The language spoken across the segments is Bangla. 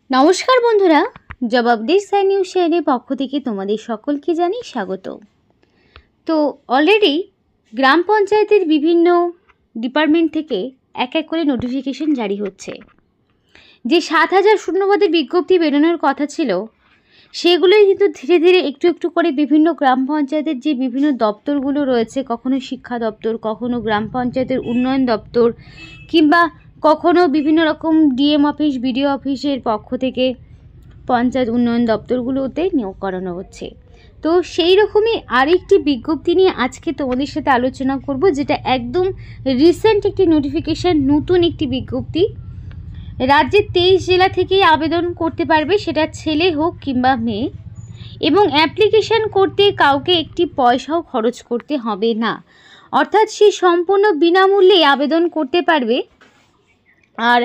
নমস্কার বন্ধুরা, জবাব দিস নিউজ চ্যানেলের পক্ষ থেকে তোমাদের সকলকে জানাই স্বাগত। তো অলরেডি গ্রাম পঞ্চায়েতের বিভিন্ন ডিপার্টমেন্ট থেকে এক এক করে নোটিফিকেশন জারি হচ্ছে। যে 7,000 শূন্যপদের বিজ্ঞপ্তি বেরোনোর কথা ছিল, সেগুলোই কিন্তু ধীরে ধীরে একটু একটু করে বিভিন্ন গ্রাম পঞ্চায়েতের যে বিভিন্ন দপ্তরগুলো রয়েছে, কখনো শিক্ষা দপ্তর, কখনো গ্রাম পঞ্চায়েতের উন্নয়ন দপ্তর, কিংবা কখনো বিভিন্ন রকম ডিএম অফিস, বিডিও অফিসের পক্ষ থেকে পঞ্চায়েত উন্নয়ন দপ্তরগুলোতে নিয়োগ করানো হচ্ছে। তো সেই রকমই আরেকটি বিজ্ঞপ্তি নিয়ে আজকে তোমাদের সাথে আলোচনা করব, যেটা একদম রিসেন্ট একটি নোটিফিকেশান, নতুন একটি বিজ্ঞপ্তি। রাজ্যের 23 জেলা থেকেই আবেদন করতে পারবে, সেটা ছেলে হোক কিংবা মেয়ে, এবং অ্যাপ্লিকেশান করতে কাউকে একটি পয়সাও খরচ করতে হবে না, অর্থাৎ সে সম্পূর্ণ বিনামূল্যে আবেদন করতে পারবে। আর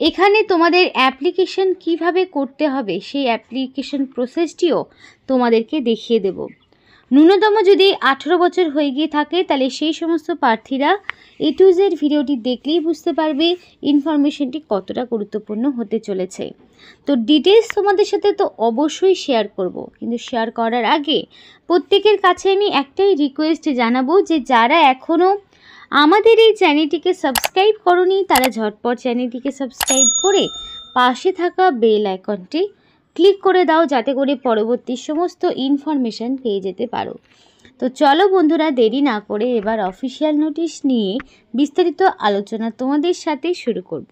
এখানে তোমাদের অ্যাপ্লিকেশন কিভাবে করতে হবে সেই অ্যাপ্লিকেশন প্রসেসটিও তোমাদেরকে দেখিয়ে দেব। ন্যূনতম যদি 18 বছর হয়ে গিয়ে থাকে, তাহলে সেই সমস্ত প্রার্থীরা A to Z ভিডিওটি দেখলেই বুঝতে পারবে ইনফরমেশনটি কতটা গুরুত্বপূর্ণ হতে চলেছে। তো ডিটেলস তোমাদের সাথে তো অবশ্যই শেয়ার করব, কিন্তু শেয়ার করার আগে প্রত্যেকের কাছে আমি একটাই রিকোয়েস্ট জানাবো, যে যারা এখনও আমাদের এই চ্যানেলটিকে সাবস্ক্রাইব করনি, তারা ঝটপট চ্যানেলটিকে সাবস্ক্রাইব করে পাশে থাকা বেল আইকনটি ক্লিক করে দাও, যাতে করে পরবর্তী সমস্ত ইনফরমেশন পেয়ে যেতে পারো। তো চলো বন্ধুরা, দেরি না করে এবার অফিসিয়াল নোটিশ নিয়ে বিস্তারিত আলোচনা তোমাদের সাথে শুরু করব।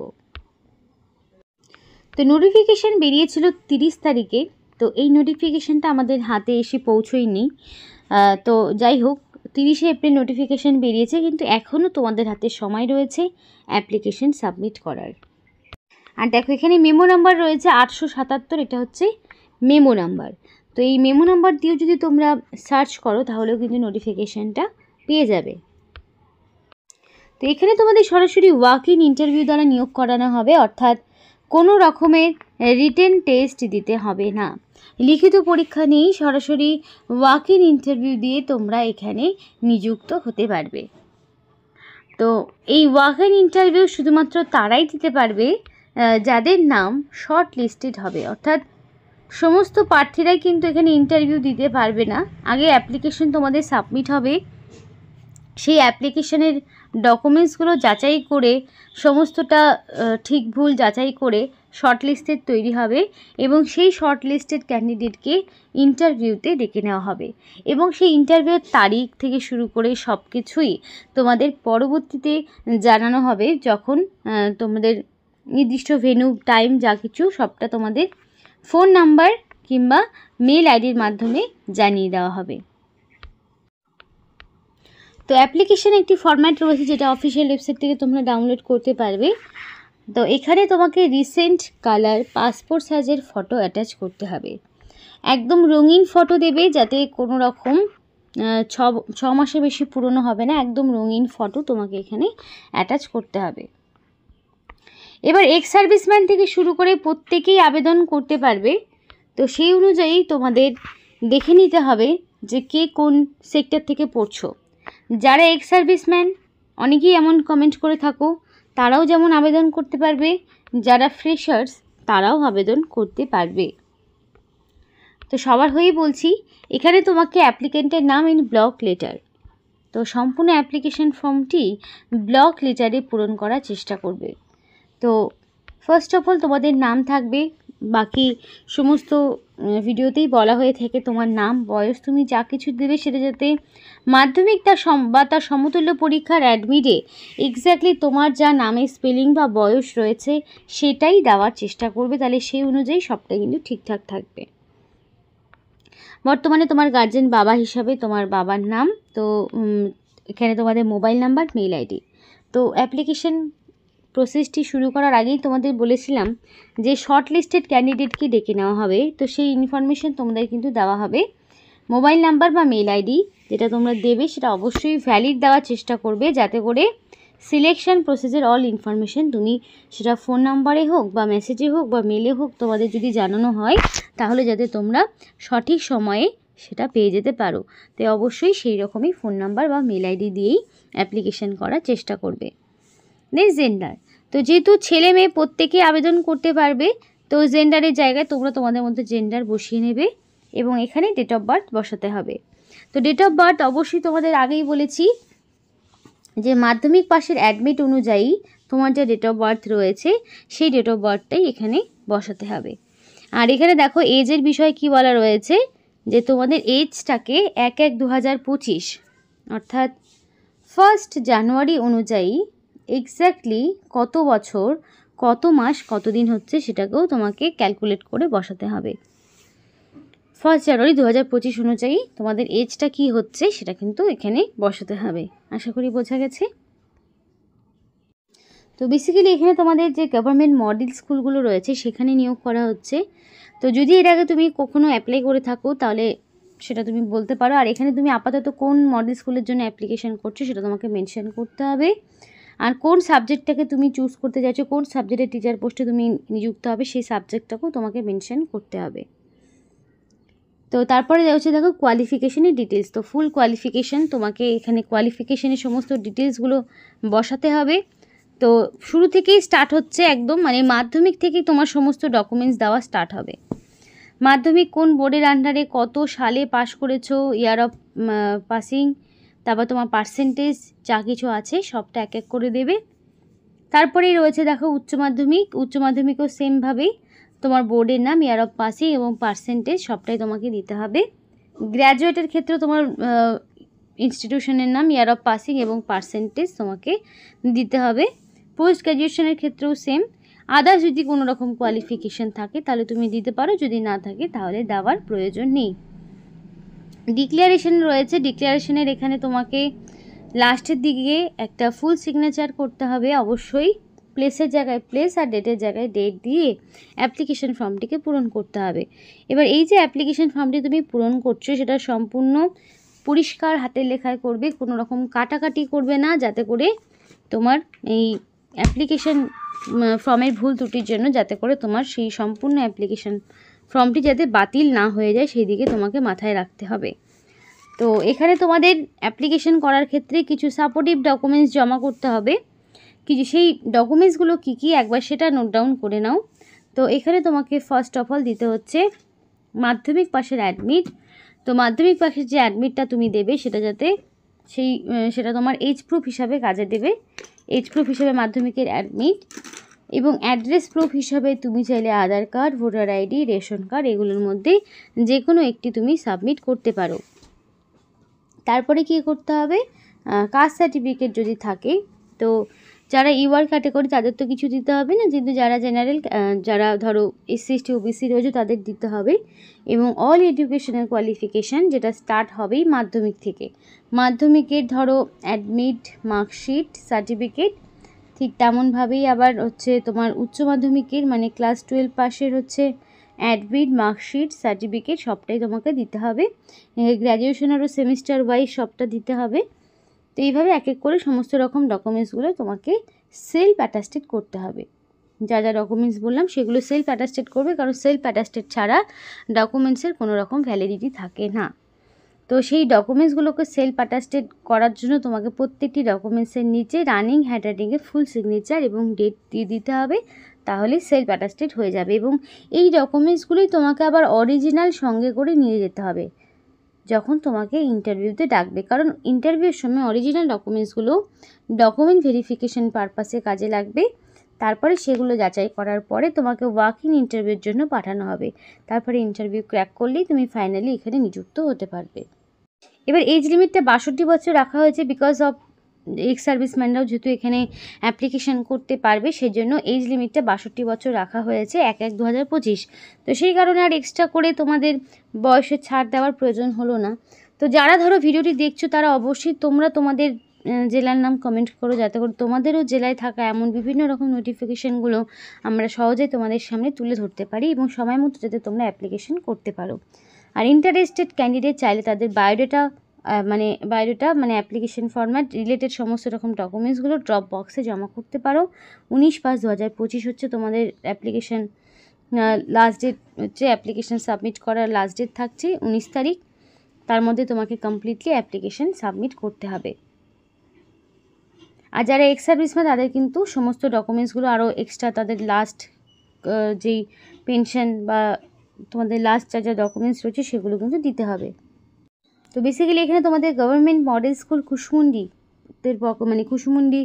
তো নোটিফিকেশান বেরিয়েছিল 30 তারিখে। তো এই নোটিফিকেশানটা আমাদের হাতে এসে পৌঁছয়নি। তো যাই হোক, 30শে এপ্রিল নোটিফিকেশান বেরিয়েছে, কিন্তু এখনও তোমাদের হাতে সময় রয়েছে অ্যাপ্লিকেশন সাবমিট করার। আর দেখো, এখানে মেমো নাম্বার রয়েছে 877, এটা হচ্ছে মেমো নাম্বার। তো এই মেমো নাম্বার দিয়েও যদি তোমরা সার্চ করো, তাহলেও কিন্তু নোটিফিকেশানটা পেয়ে যাবে। তো এখানে তোমাদের সরাসরি ওয়াক ইন ইন্টারভিউ দ্বারা নিয়োগ করানো হবে, অর্থাৎ কোনো রকমের রিটেন টেস্ট দিতে হবে না। লিখিত পরীক্ষা নিয়েই সরাসরি ওয়াক ইন ইন্টারভিউ দিয়ে তোমরা এখানে নিযুক্ত হতে পারবে। তো এই ওয়াক ইন ইন্টারভিউ শুধুমাত্র তারাই দিতে পারবে যাদের নাম শর্ট লিস্টেড হবে, অর্থাৎ সমস্ত প্রার্থীরাই কিন্তু এখানে ইন্টারভিউ দিতে পারবে না। আগে অ্যাপ্লিকেশন তোমাদের সাবমিট হবে, সেই অ্যাপ্লিকেশনের ডকুমেন্টসগুলো যাচাই করে, সমস্তটা ঠিক ভুল যাচাই করে শর্ট লিস্টেড তৈরি হবে, এবং সেই শর্ট লিস্টেড ক্যান্ডিডেটকে ইন্টারভিউতে ডেকে নেওয়া হবে, এবং সেই ইন্টারভিউর তারিখ থেকে শুরু করে সব কিছুই তোমাদের পরবর্তীতে জানানো হবে, যখন তোমাদের নির্দিষ্ট ভেন্যু, টাইম, যা কিছু সবটা তোমাদের ফোন নাম্বার কিংবা মেল আইডির মাধ্যমে জানিয়ে দেওয়া হবে। তো অ্যাপ্লিকেশানে একটি ফরম্যাট রয়েছে, যেটা অফিসিয়াল ওয়েবসাইট থেকে তোমরা ডাউনলোড করতে পারবে। তো এখানে তোমাকে রিসেন্ট কালার পাসপোর্ট সাইজের ফটো অ্যাটাচ করতে হবে। একদম রঙিন ফটো দেবে, যাতে কোনো রকম 6 মাসের বেশি পুরনো হবে না, একদম রঙিন ফটো তোমাকে এখানে অ্যাটাচ করতে হবে। এবার এক্স সার্ভিসম্যান থেকে শুরু করে প্রত্যেকেই আবেদন করতে পারবে। তো সেই অনুযায়ী তোমাদের দেখে নিতে হবে যে কে কোন সেক্টর থেকে পড়ছো। যারা এক্স সার্ভিসম্যান, অনেকেই এমন কমেন্ট করে থাকো, তারাও যেমন আবেদন করতে পারবে, যারা ফ্রেশার্স তারাও আবেদন করতে পারবে। তো সবার হয়েই বলছি, এখানে তোমাকে অ্যাপ্লিকেন্টের নাম ইন ব্লক লেটার, তো সম্পূর্ণ অ্যাপ্লিকেশন ফর্মটি ব্লক লেটারে পূরণ করার চেষ্টা করবে। তো ফার্স্ট অফ অল তোমাদের নাম থাকবে, বাকি সমস্ত ভিডিওতেই বলা হয়ে থাকে তোমার নাম, বয়স, তুমি যা কিছু দেবে সেটা যাতে মাধ্যমিক বা তার সমতুল্য পরীক্ষার অ্যাডমিটে এক্স্যাক্টলি তোমার যা নামের স্পেলিং বা বয়স রয়েছে সেটাই দেওয়ার চেষ্টা করবে, তাহলে সেই অনুযায়ী সবটাই কিন্তু ঠিকঠাক থাকবে। বর্তমানে তোমার গার্জেন বাবা হিসাবে তোমার বাবার নাম, তো এখানে তোমাদের মোবাইল নাম্বার, মেল আইডি। তো অ্যাপ্লিকেশন প্রসেসটি শুরু করার আগেই তোমাদের বলেছিলাম যে শর্ট লিস্টেড ক্যান্ডিডেটকে ডেকে নেওয়া হবে, তো সেই ইনফরমেশন তোমাদের কিন্তু দেওয়া হবে। মোবাইল নাম্বার বা মেল আইডি যেটা তোমরা দেবে সেটা অবশ্যই ভ্যালিড দেওয়ার চেষ্টা করবে, যাতে করে সিলেকশন প্রসেসের অল ইনফরমেশন তুমি সেটা ফোন নাম্বারে হোক বা মেসেজে হোক বা মেলে হোক তোমাদের যদি জানানো হয়, তাহলে যাতে তোমরা সঠিক সময়ে সেটা পেয়ে যেতে পারো। তাই অবশ্যই সেই রকমই ফোন নাম্বার বা মেল আইডি দিয়েই অ্যাপ্লিকেশন করার চেষ্টা করবে। নেক্সট জেন্ডার, তো যেহেতু ছেলে মেয়ে প্রত্যেকে আবেদন করতে পারবে, তো জেন্ডারের জায়গায় তোমরা তোমাদের মধ্যে জেন্ডার বসিয়ে নেবে এবং এখানে ডেট অফ বার্থ বসাতে হবে। তো ডেট অফ বার্থ অবশ্যই তোমাদের আগেই বলেছি যে মাধ্যমিক পাশের অ্যাডমিট অনুযায়ী তোমার যে ডেট অফ বার্থ রয়েছে সেই ডেট অফ বার্থটাই এখানে বসাতে হবে। আর এখানে দেখো এজের বিষয়ে কি বলা রয়েছে যে তোমাদের এজটাকে 1/1/2025 অর্থাৎ 1 জানুয়ারি অনুযায়ী এক্স্যাক্টলি কত বছর, কত মাস, কত দিন হচ্ছে সেটাকেও তোমাকে ক্যালকুলেট করে বসাতে হবে। 1 জানুয়ারি 2025 অনুযায়ী তোমাদের এজটা কি হচ্ছে সেটা কিন্তু এখানে বসাতে হবে। আশা করি বোঝা গেছে। তো বেসিক্যালি এখানে তোমাদের যে গভর্নমেন্ট মডেল স্কুলগুলো রয়েছে সেখানে নিয়োগ করা হচ্ছে। তো যদি এর আগে তুমি কখনো অ্যাপ্লাই করে থাকো তাহলে সেটা তুমি বলতে পারো। আর এখানে তুমি আপাতত কোন মডেল স্কুলের জন্য অ্যাপ্লিকেশন করছো সেটা তোমাকে মেনশন করতে হবে। আর কোন সাবজেক্টটাকে তুমি চুজ করতে চাইছো, কোন সাবজেক্টের টিচার পোস্টে তুমি নিযুক্ত হবে সেই সাবজেক্টটাকেও তোমাকে মেনশন করতে হবে। তো তারপরে হচ্ছে দেখো কোয়ালিফিকেশনের ডিটেলস। তো ফুল কোয়ালিফিকেশান তোমাকে এখানে কোয়ালিফিকেশনের সমস্ত ডিটেলসগুলো বসাতে হবে। তো শুরু থেকেই স্টার্ট হচ্ছে একদম মানে মাধ্যমিক থেকেই তোমার সমস্ত ডকুমেন্টস দেওয়া স্টার্ট হবে। মাধ্যমিক কোন বোর্ডের আন্ডারে কত সালে পাস করেছো, ইয়ার অফ পাসিং, তারপর তোমার পার্সেন্টেজ যা কিছু আছে সবটা এক এক করে দেবে। তারপরেই রয়েছে দেখো উচ্চ মাধ্যমিক। উচ্চ মাধ্যমিকও সেমভাবেই তোমার বোর্ডের নাম, ইয়ার অফ পাসিং এবং পার্সেন্টেজ সবটাই তোমাকে দিতে হবে। গ্র্যাজুয়েটের ক্ষেত্রে তোমার ইনস্টিটিউশনের নাম, ইয়ার অফ পাসিং এবং পার্সেন্টেজ তোমাকে দিতে হবে। পোস্ট গ্র্যাজুয়েশনের ক্ষেত্রেও সেম। আদার্স যদি কোনো রকম কোয়ালিফিকেশান থাকে তাহলে তুমি দিতে পারো, যদি না থাকে তাহলে দেওয়ার প্রয়োজন নেই। ডিক্লারেশন রয়েছে। ডিক্লারেশনের এখানে তোমাকে লাস্টের দিকে একটা ফুল সিগনেচার করতে হবে অবশ্যই। প্লেসের জায়গায় প্লেস আর ডেটের জায়গায় ডেট দিয়ে অ্যাপ্লিকেশন ফর্মটিকে পূরণ করতে হবে। এবার এই যে অ্যাপ্লিকেশন ফর্মটি তুমি পূরণ করছো সেটা সম্পূর্ণ পরিষ্কার হাতের লেখায় করবে, কোনো রকম কাটাকাটি করবে না, যাতে করে তোমার এই অ্যাপ্লিকেশন ফর্মের ভুল ত্রুটির জন্য যাতে করে তোমার সেই সম্পূর্ণ অ্যাপ্লিকেশন ফর্মটি যাতে বাতিল না হয়ে যায় সেই দিকে তোমাকে মাথায় রাখতে হবে। তো এখানে তোমাদের অ্যাপ্লিকেশন করার ক্ষেত্রে কিছু সাপোর্টিভ ডকুমেন্টস জমা করতে হবে। কিছু সেই ডকুমেন্টসগুলো কী কী একবার সেটা নোট ডাউন করে নাও। তো এখানে তোমাকে ফার্স্ট অফ অল দিতে হচ্ছে মাধ্যমিক পাশের অ্যাডমিট। তো মাধ্যমিক পাশের যে অ্যাডমিটটা তুমি দেবে সেটা যাতে সেটা তোমার এজ প্রুফ হিসাবে কাজে দেবে। এজ প্রুফ হিসাবে মাধ্যমিকের অ্যাডমিট এবং অ্যাড্রেস প্রুফ হিসাবে তুমি চাইলে Aadhaar card, voter ID, ration card এগুলোর মধ্যে যে কোনো একটি তুমি সাবমিট করতে পারো। তারপরে কী করতে হবে, কাস্ট সার্টিফিকেট যদি থাকে, তো যারা ইউআর ক্যাটাগরি তাদের তো কিছু দিতে হবে না, কিন্তু যারা জেনারেল, যারা ধরো এসসি এসটি ওবিসি রয়েছে তাদের দিতে হবে। এবং অল এডুকেশনাল কোয়ালিফিকেশান যেটা স্টার্ট হবেই মাধ্যমিক থেকে। মাধ্যমিকের ধরো অ্যাডমিট, মার্কশিট, সার্টিফিকেট, ঠিক তেমনভাবেই আবার হচ্ছে তোমার উচ্চ মাধ্যমিকের মানে ক্লাস 12 পাশের হচ্ছে অ্যাডমিট, মার্কশিট, সার্টিফিকেট সবটাই তোমাকে দিতে হবে। গ্র্যাজুয়েশনেরও সেমিস্টার ওয়াইজ সবটা দিতে হবে। তো এইভাবে এক এক করে সমস্ত রকম ডকুমেন্টসগুলো তোমাকে সেলফ অ্যাটাস্টেড করতে হবে। যা যা ডকুমেন্টস বললাম সেগুলো সেলফ অ্যাটাস্টেড করবে, কারণ সেলফ অ্যাটাস্টেড ছাড়া ডকুমেন্টসের কোনো রকম ভ্যালিডিটি থাকে না। তো সেই ডকুমেন্টসগুলোকে সেলফ অ্যাটাস্টেড করার জন্য তোমাকে প্রত্যেকটি ডকুমেন্টসের নিচে রানিং হ্যান্ডরাইটিংয়ে ফুল সিগনেচার এবং ডেট দিয়ে দিতে হবে, তাহলে সেলফ অ্যাটাস্টেড হয়ে যাবে। এবং এই ডকুমেন্টসগুলোই তোমাকে আবার অরিজিনাল সঙ্গে করে নিয়ে যেতে হবে যখন তোমাকে ইন্টারভিউতে ডাকবে, কারণ ইন্টারভিউর সময় অরিজিনাল ডকুমেন্টসগুলো ডকুমেন্ট ভেরিফিকেশন পারপাসে কাজে লাগবে। তারপরে সেগুলো যাচাই করার পরে তোমাকে ওয়াক ইন ইন্টারভিউর জন্য পাঠানো হবে। তারপরে ইন্টারভিউ ক্র্যাক করলেই তুমি ফাইনালি এখানে নিযুক্ত হতে পারবে। এবার এজ লিমিটটা 62 বছর রাখা হয়েছে বিকজ অফ এক্স সার্ভিসম্যানরাও যেহেতু এখানে অ্যাপ্লিকেশান করতে পারবে সেই জন্য এজ লিমিটটা 62 বছর রাখা হয়েছে 1/1/2025। তো সেই কারণে আর এক্সট্রা করে তোমাদের বয়সে ছাড় দেওয়ার প্রয়োজন হলো না। তো যারা ধরো ভিডিওটি দেখছো তারা অবশ্যই তোমরা তোমাদের জেলার নাম কমেন্ট করো, যাতে করে তোমাদেরও জেলায় থাকা এমন বিভিন্ন রকম নোটিফিকেশানগুলো আমরা সহজে তোমাদের সামনে তুলে ধরতে পারি এবং সময় মতো যাতে তোমরা অ্যাপ্লিকেশান করতে পারো। আর ইন্টারেস্টেড ক্যান্ডিডেট চাইলে তাদের বায়োডাটা মানে অ্যাপ্লিকেশন ফরম্যাট রিলেটেড সমস্ত রকম ডকুমেন্টসগুলো ড্রপ বক্সে জমা করতে পারো। 19/5/2025 হচ্ছে তোমাদের অ্যাপ্লিকেশন লাস্ট ডেট, হচ্ছে অ্যাপ্লিকেশন সাবমিট করার লাস্ট ডেট থাকছে 19 তারিখ। তার মধ্যে তোমাকে কমপ্লিটলি অ্যাপ্লিকেশন সাবমিট করতে হবে। আর যারা এক্স সার্ভিসম্যান তাদের কিন্তু সমস্ত ডকুমেন্টসগুলো আরও এক্সট্রা তাদের লাস্ট যেই পেনশন বা তোমাদের লাস্ট যা ডকুমেন্টস রয়েছে সেগুলো কিন্তু দিতে হবে। তো বেসিক্যালি এখানে তোমাদের গভর্নমেন্ট মডেল স্কুল কুশমুন্ডি মানে কুশমুন্ডি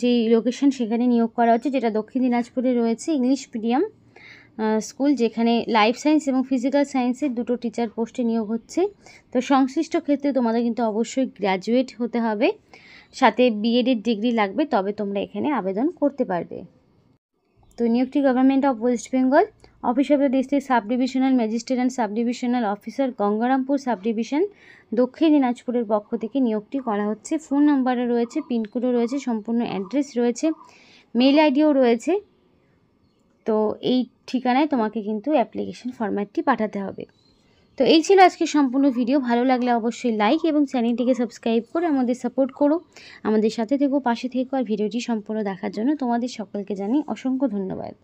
যেই লোকেশন সেখানে নিয়োগ করা হচ্ছে, যেটা দক্ষিণ দিনাজপুরে রয়েছে। ইংলিশ মিডিয়াম স্কুল, যেখানে লাইফ সায়েন্স এবং ফিজিক্যাল সায়েন্সের দুটো টিচার পোস্টে নিয়োগ হচ্ছে। তো সংশ্লিষ্ট ক্ষেত্রে তোমাদের কিন্তু অবশ্যই গ্র্যাজুয়েট হতে হবে, সাথে বিএডের ডিগ্রি লাগবে, তবে তোমরা এখানে আবেদন করতে পারবে। তো নিয়োগটি government of West Bengal, office of the district sub divisional magistrate and sub divisional officer, Gangarampur sub division, দক্ষিণ দিনাজপুরের পক্ষ থেকে নিয়োগটি করা হচ্ছে। ফোন নাম্বারও রয়েছে, পিনকোডও রয়েছে, সম্পূর্ণ অ্যাড্রেস রয়েছে, মেল আইডিও রয়েছে। তো এই ঠিকানায় তোমাকে কিন্তু অ্যাপ্লিকেশন ফরম্যাটটি পাঠাতে হবে। তো এই ছিল আজকে সম্পূর্ণ ভিডিও। ভালো লাগলে অবশ্যই লাইক এবং চ্যানেলটিকে সাবস্ক্রাইব করে আমাদের সাপোর্ট করো, আমাদের সাথে থেকো, পাশে থেকো। আর ভিডিওটি সম্পূর্ণ দেখার জন্য তোমাদের সকলকে জানাই অসংখ্য ধন্যবাদ।